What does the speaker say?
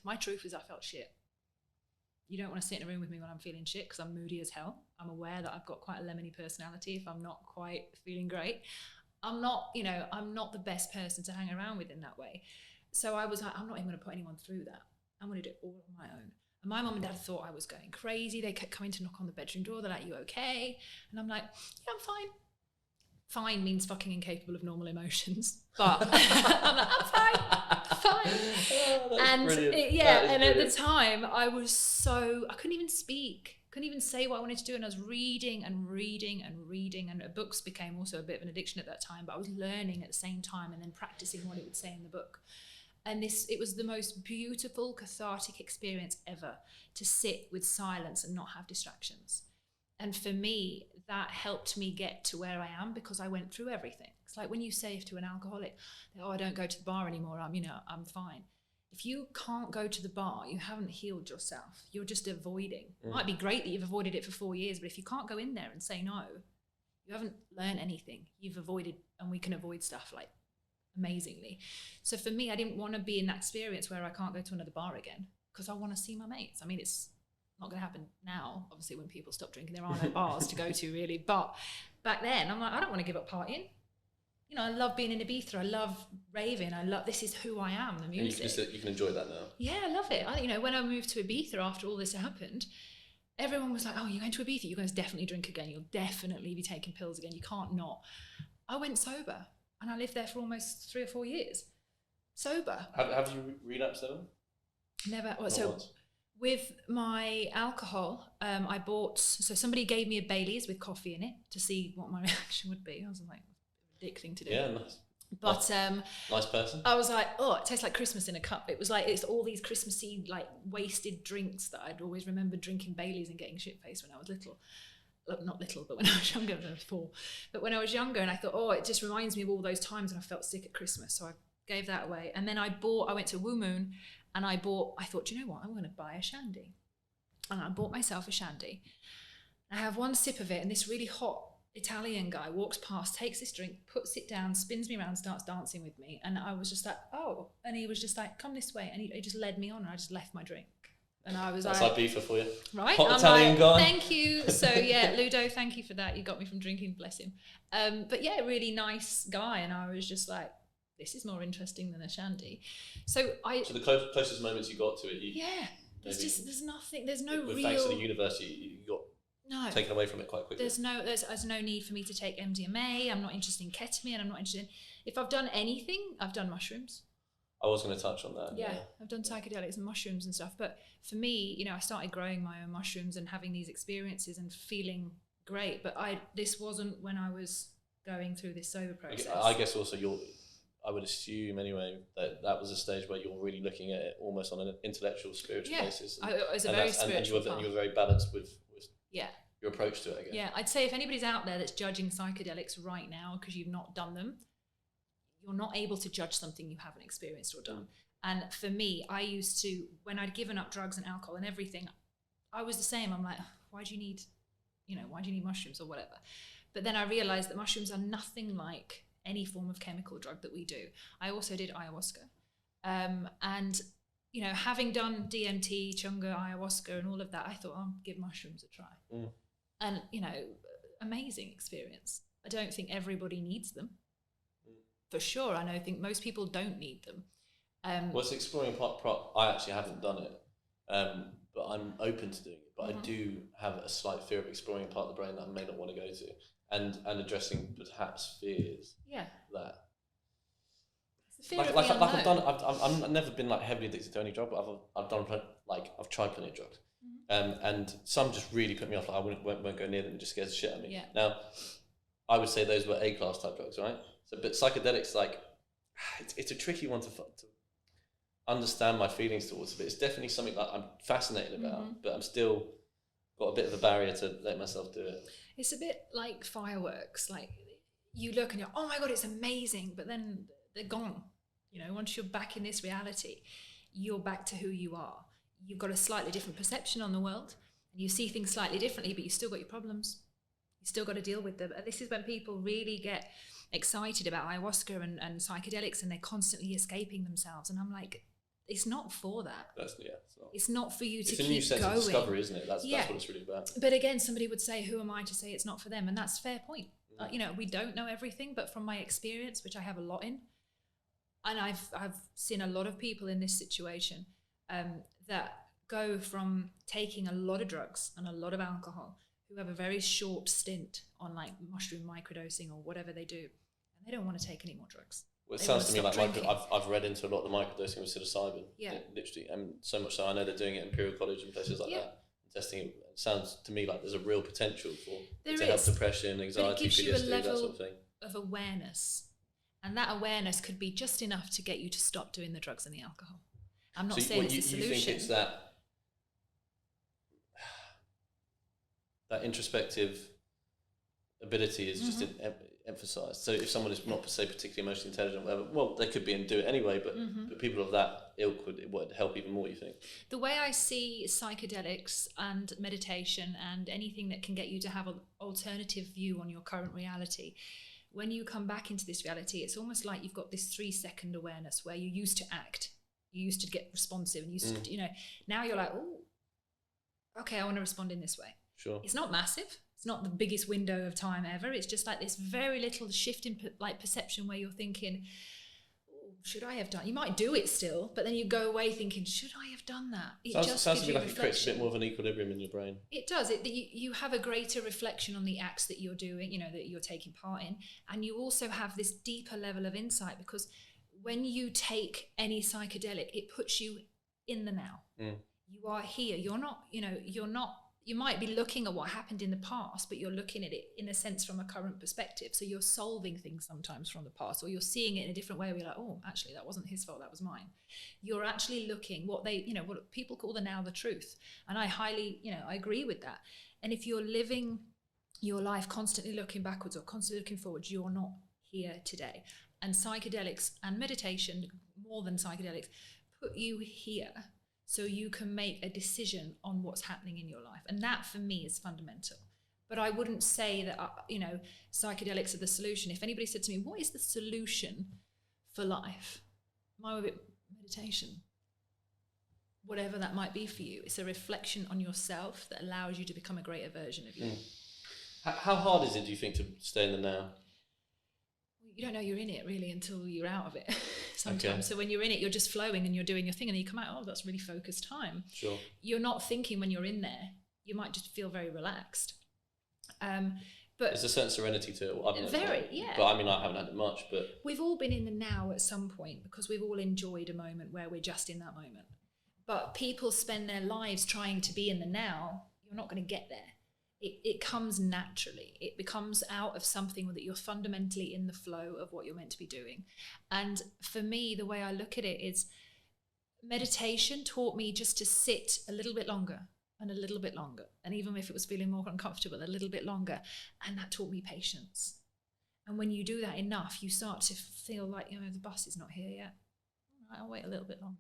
My truth is I felt shit. You don't want to sit in a room with me when I'm feeling shit because I'm moody as hell. I'm aware that I've got quite a lemony personality if I'm not quite feeling great. I'm not the best person to hang around with in that way. So I was like, I'm not even going to put anyone through that. I'm going to do it all on my own. And my mum and dad thought I was going crazy. They kept coming to knock on the bedroom door. They're like, you okay? And I'm like, yeah, I'm fine. Fine means fucking incapable of normal emotions. But I'm like, I'm fine. Oh, and and at the time I couldn't even speak, couldn't even say what I wanted to do, and I was reading, and books became also a bit of an addiction at that time, but I was learning at the same time and then practicing what it would say in the book. And it was the most beautiful cathartic experience ever, to sit with silence and not have distractions. And for me, that helped me get to where I am, because I went through everything. It's like when you say to an alcoholic, I don't go to the bar anymore, I'm fine. If you can't go to the bar, you haven't healed yourself. You're just avoiding. It might be great that you've avoided it for 4 years, but if you can't go in there and say no, you haven't learned anything. You've avoided, and we can avoid stuff like amazingly. So for me, I didn't want to be in that experience where I can't go to another bar again, because I want to see my mates. I mean, it's not going to happen now, obviously, when people stop drinking. There are no bars to go to, really. But back then, I'm like, I don't want to give up partying. I love being in Ibiza. I love raving. This is who I am, the music. And you can enjoy that now. Yeah, I love it. When I moved to Ibiza after all this happened, everyone was like, oh, you're going to Ibiza, you're going to definitely drink again. You'll definitely be taking pills again. You can't not. I went sober, and I lived there for almost 3 or 4 years. Sober. Have you relapsed ever? Never. Once. With my alcohol, I bought, somebody gave me a Bailey's with coffee in it to see what my reaction would be. I was like, dick thing to do. Yeah, nice. But nice person. I was like, oh, it tastes like Christmas in a cup. It was like, it's all these Christmassy, like, wasted drinks that I'd always remembered drinking Baileys and getting shit-faced when I was little. Not little, but when I was younger, I was 4. But when I was younger, and I thought, oh, it just reminds me of all those times when I felt sick at Christmas. So I gave that away. And then I went to Woo Moon, and I thought, you know what, I'm going to buy a shandy. And I bought myself a shandy. I have one sip of it, and this really hot Italian guy walks past, takes this drink, puts it down, spins me around, starts dancing with me. And I was just like, oh. And he was just like, come this way. And he just led me on, and I just left my drink. And I was That's like... That's like Ibiza for you. Right? Hot Italian guy. Thank you. So yeah, Ludo, thank you for that. You got me from drinking, bless him. But yeah, really nice guy. And I was just like, this is more interesting than a shandy. So the closest moments you got to it, there's nothing, there's no real... Thanks to the university, you got taken away from it quite quickly. There's no need for me to take MDMA. I'm not interested in ketamine. I'm not interested in... If I've done anything, I've done mushrooms. I was going to touch on that. Yeah, I've done psychedelics and mushrooms and stuff. But for me, I started growing my own mushrooms and having these experiences and feeling great. But this wasn't when I was going through this sober process. I guess also I would assume anyway that was a stage where you're really looking at it almost on an intellectual, spiritual basis. It was a very spiritual path. And you were very balanced with yeah. your approach to it, I guess. Yeah, I'd say if anybody's out there that's judging psychedelics right now because you've not done them, you're not able to judge something you haven't experienced or done. And for me, I used to, when I'd given up drugs and alcohol and everything, I was the same. I'm like, why do you need mushrooms or whatever? But then I realized that mushrooms are nothing like any form of chemical drug that we do. I also did ayahuasca. And, having done DMT, chunga, ayahuasca and all of that, I thought, I'll give mushrooms a try. And, amazing experience. I don't think everybody needs them. For sure, I think most people don't need them. It's exploring part. I actually haven't done it, but I'm open to doing it. But I do have a slight fear of exploring a part of the brain that I may not want to go to, and addressing perhaps fears. Yeah. That. It's the fear of the unknown. I've never been like heavily addicted to any drug, but I've tried plenty of drugs, and some just really put me off. Like I won't go near them. It just scares the shit out of me. Yeah. Now, I would say those were A-class type drugs, right? But psychedelics, it's a tricky one to understand my feelings towards it. But it's definitely something that I'm fascinated about, but I'm still got a bit of a barrier to let myself do it. It's a bit like fireworks. Like you look and you're, oh my God, it's amazing. But then they're gone. Once you're back in this reality, you're back to who you are. You've got a slightly different perception on the world. You see things slightly differently, but you still got your problems. You still got to deal with them. And this is when people really get excited about ayahuasca and psychedelics, and they're constantly escaping themselves. And I'm like, it's not for that. It's not. It's not for you to keep going. It's a new sense of discovery, isn't it? That's what it's really about. But again, somebody would say, who am I to say it's not for them? And that's a fair point. You know, we don't know everything, but from my experience, which I have a lot in, and I've seen a lot of people in this situation that go from taking a lot of drugs and a lot of alcohol, who have a very short stint on like mushroom microdosing or whatever they do, and they don't want to take any more drugs. Well, it sounds to me like I've read into a lot of the microdosing with psilocybin. Yeah. Literally, and so much so I know they're doing it in Imperial College and places like that. Testing it. It sounds to me like there's a real potential to help depression, anxiety, PTSD, that sort of thing. Of awareness, and that awareness could be just enough to get you to stop doing the drugs and the alcohol. I'm not saying it's a solution. You think it's that introspective ability is just emphasised. So if someone is not, say, particularly emotionally intelligent, whatever, well, they could be and do it anyway, but people of that ilk would help even more, you think? The way I see psychedelics and meditation and anything that can get you to have an alternative view on your current reality, when you come back into this reality, it's almost like you've got this 3-second awareness where you used to act, you used to get responsive, and you know, now you're like, oh, okay, I want to respond in this way. Sure. It's not massive. It's not the biggest window of time ever. It's just like this very little shift in perception where you're thinking, oh, should I have done? You might do it still, but then you go away thinking, should I have done that? It sounds to me like it creates a bit more of an equilibrium in your brain. It does. You have a greater reflection on the acts that you're doing, you know, that you're taking part in, and you also have this deeper level of insight, because when you take any psychedelic, it puts you in the now. You are here. You're not. You might be looking at what happened in the past, but you're looking at it in a sense from a current perspective. So you're solving things sometimes from the past, or you're seeing it in a different way. Where you're like, oh, actually, that wasn't his fault, that was mine. You're actually looking what people call the now, the truth. And I highly, I agree with that. And if you're living your life constantly looking backwards or constantly looking forwards, you're not here today. And psychedelics and meditation, more than psychedelics, put you here so you can make a decision on what's happening in your life. And that, for me, is fundamental. But I wouldn't say that, psychedelics are the solution. If anybody said to me, what is the solution for life? Mine would be meditation. Whatever that might be for you. It's a reflection on yourself that allows you to become a greater version of you. How hard is it, do you think, to stay in the now? You don't know you're in it really until you're out of it sometimes. Okay. So when you're in it, you're just flowing and you're doing your thing, and then you come out, oh, that's really focused time. Sure. You're not thinking when you're in there. You might just feel very relaxed. But there's a certain serenity to it. Yeah. But I mean, I haven't had it much, but we've all been in the now at some point, because we've all enjoyed a moment where we're just in that moment. But people spend their lives trying to be in the now. You're not going to get there. It comes naturally. It becomes out of something that you're fundamentally in the flow of what you're meant to be doing. And for me, the way I look at it is meditation taught me just to sit a little bit longer and a little bit longer. And even if it was feeling more uncomfortable, a little bit longer. And that taught me patience. And when you do that enough, you start to feel like, the bus is not here yet. I'll wait a little bit longer.